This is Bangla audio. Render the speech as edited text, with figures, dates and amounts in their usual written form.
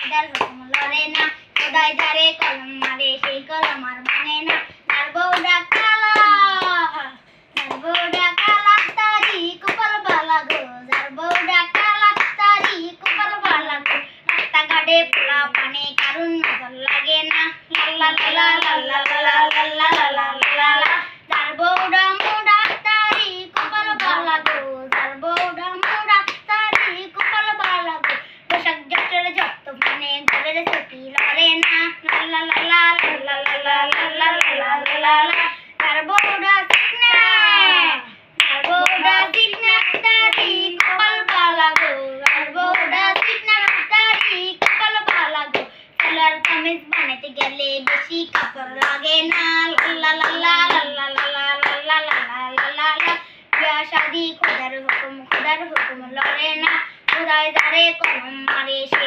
খুদার হুকুম লড়ে না, খোদায় যারে কলম মারে সেই কলম আর মানে না। তার বউটা কালা, তার বউটা কালা, তারি কপাল বালা গো, যার বউটা কালা তারি কপাল বালা গো। রাস্তাঘাটে পোলা পানে কারুন নজর লাগে না, লাল্লা লাল্লা লাল্লা লাল্লা লাল্লা লাল্লা লাল্লা। যার বউটা মোড়া তারি কপাল বালা গো, যার বউটা মোড়া তারি কপাল বালা গো। পোশাক জটের যত মানে ঘরের ছুটি লড়ে না, লাল্লা লাল্লা লাল্লা লাল্লা লাল্লা লাল্লা লাল্লা। যার বউটা চিকনা, যার বউটা চিকনা তারি কপাল বালা গো, যার বউটা চিকনা তারি কপাল বালা গো। সেলার কামিজ বানাতে গেলে বেশি কাপড় লাগে না, লাল্লা লাল্লা লাল্লা লাল্লা লাল্লা লাল্লা লাল্লা। বিয়া শাদি খোদার হুকুম লড়ে না, খোদায় যারে কলম মারে সে